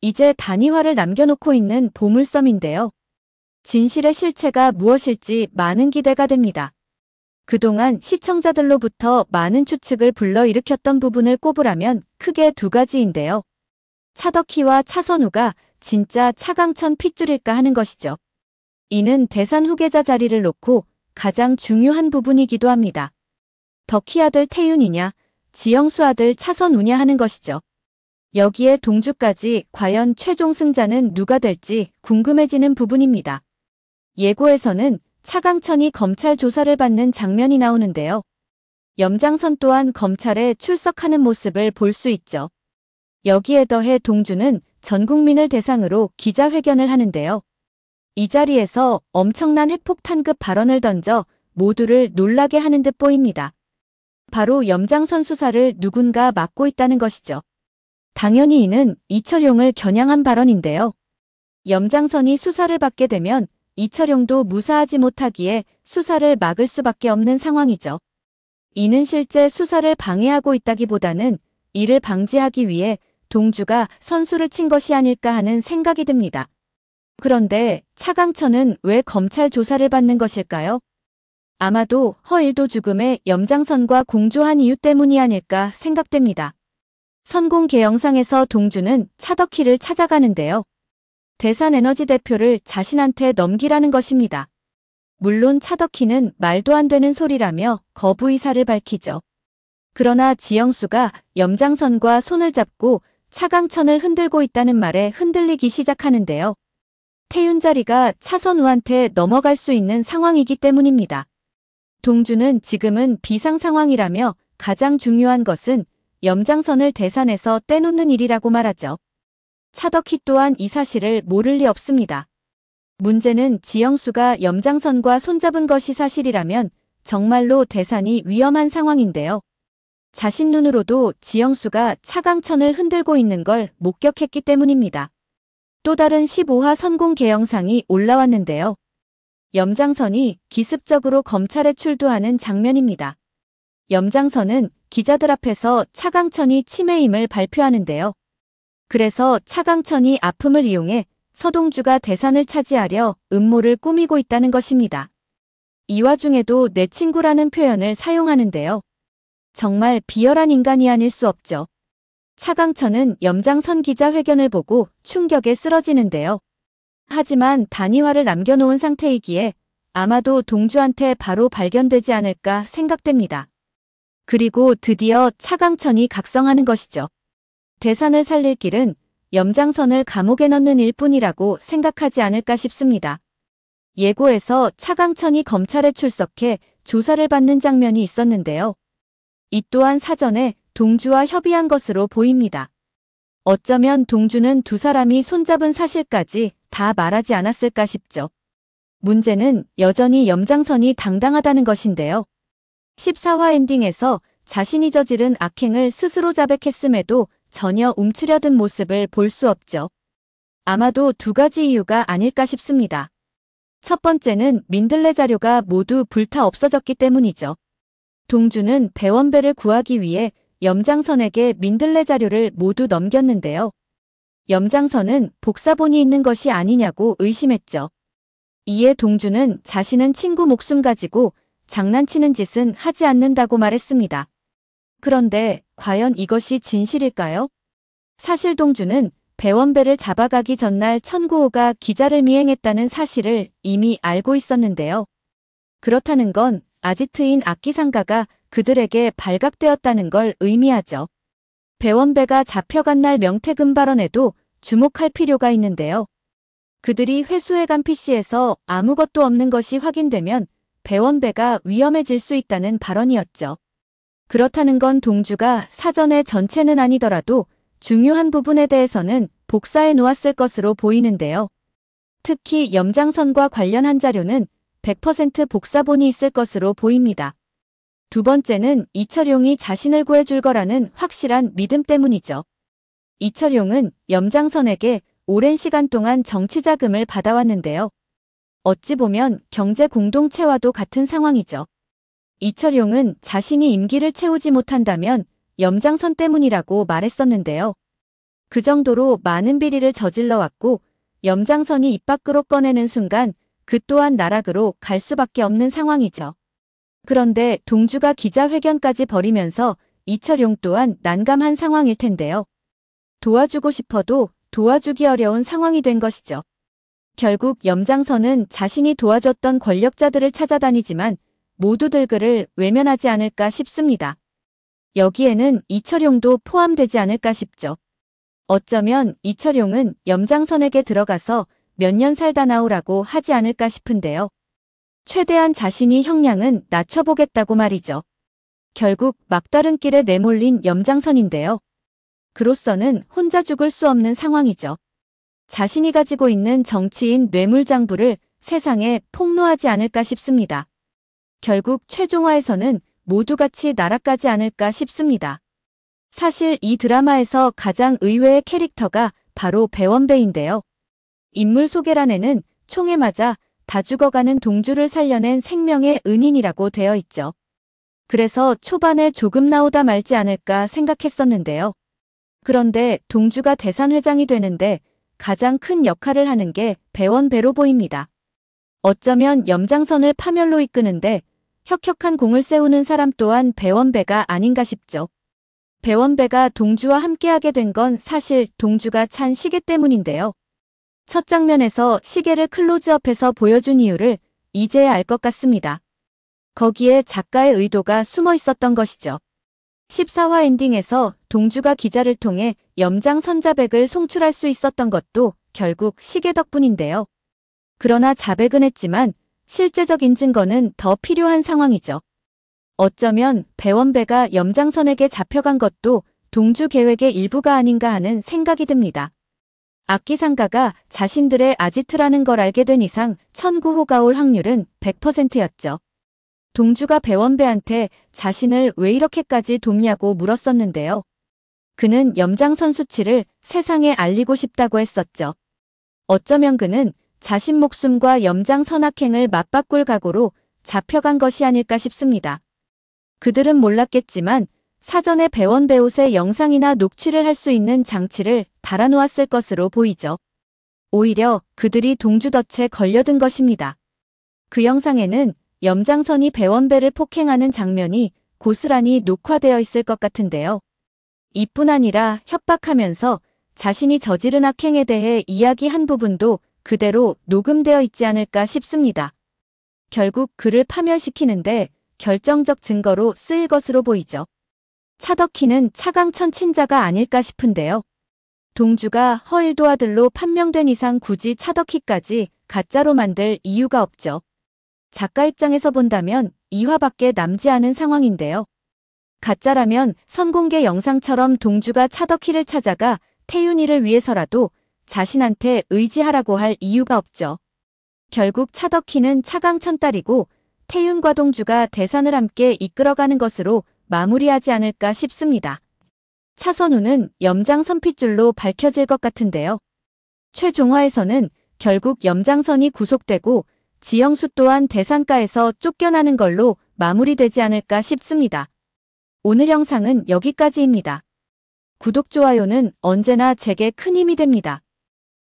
이제 단위화를 남겨놓고 있는 보물섬인데요. 진실의 실체가 무엇일지 많은 기대가 됩니다. 그동안 시청자들로부터 많은 추측을 불러일으켰던 부분을 꼽으라면 크게 두 가지인데요. 차덕희와 차선우가 진짜 차강천 핏줄일까 하는 것이죠. 이는 대산 후계자 자리를 놓고 가장 중요한 부분이기도 합니다. 덕희 아들 태윤이냐, 지영수 아들 차선우냐 하는 것이죠. 여기에 동주까지 과연 최종 승자는 누가 될지 궁금해지는 부분입니다. 예고에서는 차강천이 검찰 조사를 받는 장면이 나오는데요. 염장선 또한 검찰에 출석하는 모습을 볼 수 있죠. 여기에 더해 동주는 전 국민을 대상으로 기자회견을 하는데요. 이 자리에서 엄청난 핵폭탄급 발언을 던져 모두를 놀라게 하는 듯 보입니다. 바로 염장선 수사를 누군가 맡고 있다는 것이죠. 당연히 이는 이철용을 겨냥한 발언인데요. 염장선이 수사를 받게 되면 이철용도 무사하지 못하기에 수사를 막을 수밖에 없는 상황이죠. 이는 실제 수사를 방해하고 있다기보다는 이를 방지하기 위해 동주가 선수를 친 것이 아닐까 하는 생각이 듭니다. 그런데 차강천은 왜 검찰 조사를 받는 것일까요? 아마도 허일도 죽음에 염장선과 공조한 이유 때문이 아닐까 생각됩니다. 선공개 영상에서 동주는 차덕희를 찾아가는데요. 대산에너지 대표를 자신한테 넘기라는 것입니다. 물론 차덕희는 말도 안 되는 소리라며 거부 의사를 밝히죠. 그러나 지영수가 염장선과 손을 잡고 차강천을 흔들고 있다는 말에 흔들리기 시작하는데요. 태윤 자리가 차선우한테 넘어갈 수 있는 상황이기 때문입니다. 동주는 지금은 비상 상황이라며 가장 중요한 것은 염장선을 대산에서 떼놓는 일이라고 말하죠. 차덕희 또한 이 사실을 모를 리 없습니다. 문제는 지영수가 염장선과 손잡은 것이 사실이라면 정말로 대산이 위험한 상황인데요. 자신 눈으로도 지영수가 차강천을 흔들고 있는 걸 목격했기 때문입니다. 또 다른 15화 선공개 영상이 올라왔는데요. 염장선이 기습적으로 검찰에 출두하는 장면입니다. 염장선은 기자들 앞에서 차강천이 치매임을 발표하는데요. 그래서 차강천이 아픔을 이용해 서동주가 대산을 차지하려 음모를 꾸미고 있다는 것입니다. 이 와중에도 내 친구라는 표현을 사용하는데요. 정말 비열한 인간이 아닐 수 없죠. 차강천은 염장선 기자회견을 보고 충격에 쓰러지는데요. 하지만 단위화를 남겨놓은 상태이기에 아마도 동주한테 바로 발견되지 않을까 생각됩니다. 그리고 드디어 차강천이 각성하는 것이죠. 대산을 살릴 길은 염장선을 감옥에 넣는 일뿐이라고 생각하지 않을까 싶습니다. 예고에서 차강천이 검찰에 출석해 조사를 받는 장면이 있었는데요. 이 또한 사전에 동주와 협의한 것으로 보입니다. 어쩌면 동주는 두 사람이 손잡은 사실까지 다 말하지 않았을까 싶죠. 문제는 여전히 염장선이 당당하다는 것인데요. 14화 엔딩에서 자신이 저지른 악행을 스스로 자백했음에도 전혀 움츠려든 모습을 볼 수 없죠. 아마도 두 가지 이유가 아닐까 싶습니다. 첫 번째는 민들레 자료가 모두 불타 없어졌기 때문이죠. 동주는 배원배를 구하기 위해 염장선에게 민들레 자료를 모두 넘겼는데요. 염장선은 복사본이 있는 것이 아니냐고 의심했죠. 이에 동주는 자신은 친구 목숨 가지고 장난치는 짓은 하지 않는다고 말했습니다. 그런데 과연 이것이 진실일까요? 사실 동주는 배원배를 잡아가기 전날 천구호가 기자를 미행했다는 사실을 이미 알고 있었는데요. 그렇다는 건 아지트인 악기상가가 그들에게 발각되었다는 걸 의미하죠. 배원배가 잡혀간 날 명태금 발언에도 주목할 필요가 있는데요. 그들이 회수해간 PC에서 아무것도 없는 것이 확인되면 배원배가 위험해질 수 있다는 발언이었죠. 그렇다는 건 동주가 사전에 전체는 아니더라도 중요한 부분에 대해서는 복사해 놓았을 것으로 보이는데요. 특히 염장선과 관련한 자료는 100% 복사본이 있을 것으로 보입니다. 두 번째는 이철용이 자신을 구해줄 거라는 확실한 믿음 때문이죠. 이철용은 염장선에게 오랜 시간 동안 정치자금을 받아왔는데요. 어찌 보면 경제 공동체와도 같은 상황이죠. 이철용은 자신이 임기를 채우지 못한다면 염장선 때문이라고 말했었는데요. 그 정도로 많은 비리를 저질러 왔고 염장선이 입 밖으로 꺼내는 순간 그 또한 나락으로 갈 수밖에 없는 상황이죠. 그런데 동주가 기자회견까지 벌이면서 이철용 또한 난감한 상황일 텐데요. 도와주고 싶어도 도와주기 어려운 상황이 된 것이죠. 결국 염장선은 자신이 도와줬던 권력자들을 찾아다니지만 모두들 그를 외면하지 않을까 싶습니다. 여기에는 이철용도 포함되지 않을까 싶죠. 어쩌면 이철용은 염장선에게 들어가서 몇 년 살다 나오라고 하지 않을까 싶은데요. 최대한 자신이 형량은 낮춰보겠다고 말이죠. 결국 막다른 길에 내몰린 염장선인데요. 그로서는 혼자 죽을 수 없는 상황이죠. 자신이 가지고 있는 정치인 뇌물장부를 세상에 폭로하지 않을까 싶습니다. 결국 최종화에서는 모두 같이 날아가지 않을까 싶습니다. 사실 이 드라마에서 가장 의외의 캐릭터가 바로 배원배인데요. 인물 소개란에는 총에 맞아 다 죽어가는 동주를 살려낸 생명의 은인이라고 되어 있죠. 그래서 초반에 조금 나오다 말지 않을까 생각했었는데요. 그런데 동주가 대산회장이 되는데 가장 큰 역할을 하는 게 배원배로 보입니다. 어쩌면 염장선을 파멸로 이끄는데 혁혁한 공을 세우는 사람 또한 배원배가 아닌가 싶죠. 배원배가 동주와 함께하게 된 건 사실 동주가 찬 시계 때문인데요. 첫 장면에서 시계를 클로즈업해서 보여준 이유를 이제야 알 것 같습니다. 거기에 작가의 의도가 숨어 있었던 것이죠. 14화 엔딩에서 동주가 기자를 통해 염장 선자백을 송출할 수 있었던 것도 결국 시계 덕분인데요. 그러나 자백은 했지만 실제적인 증거는 더 필요한 상황이죠. 어쩌면 배원배가 염장선에게 잡혀간 것도 동주 계획의 일부가 아닌가 하는 생각이 듭니다. 악기상가가 자신들의 아지트라는 걸 알게 된 이상 천구호가 올 확률은 100%였죠. 동주가 배원배한테 자신을 왜 이렇게까지 돕냐고 물었었는데요. 그는 염장선 수치를 세상에 알리고 싶다고 했었죠. 어쩌면 그는 자신 목숨과 염장선 악행을 맞바꿀 각오로 잡혀간 것이 아닐까 싶습니다. 그들은 몰랐겠지만 사전에 배원배 옷의 영상이나 녹취를 할 수 있는 장치를 달아놓았을 것으로 보이죠. 오히려 그들이 동주덫에 걸려든 것입니다. 그 영상에는 염장선이 배원배를 폭행하는 장면이 고스란히 녹화되어 있을 것 같은데요. 이뿐 아니라 협박하면서 자신이 저지른 악행에 대해 이야기한 부분도 그대로 녹음되어 있지 않을까 싶습니다. 결국 그를 파멸시키는데 결정적 증거로 쓰일 것으로 보이죠. 차덕희는 차강천 친자가 아닐까 싶은데요. 동주가 허일도 아들로 판명된 이상 굳이 차덕희까지 가짜로 만들 이유가 없죠. 작가 입장에서 본다면 2화밖에 남지 않은 상황인데요. 가짜라면 선공개 영상처럼 동주가 차덕희를 찾아가 태윤이를 위해서라도 자신한테 의지하라고 할 이유가 없죠. 결국 차덕희는 차강천 딸이고 태윤과 동주가 대산을 함께 이끌어가는 것으로 마무리하지 않을까 싶습니다. 차선우는 염장선 핏줄로 밝혀질 것 같은데요. 최종화에서는 결국 염장선이 구속되고 지영수 또한 대산가에서 쫓겨나는 걸로 마무리되지 않을까 싶습니다. 오늘 영상은 여기까지입니다. 구독, 좋아요는 언제나 제게 큰 힘이 됩니다.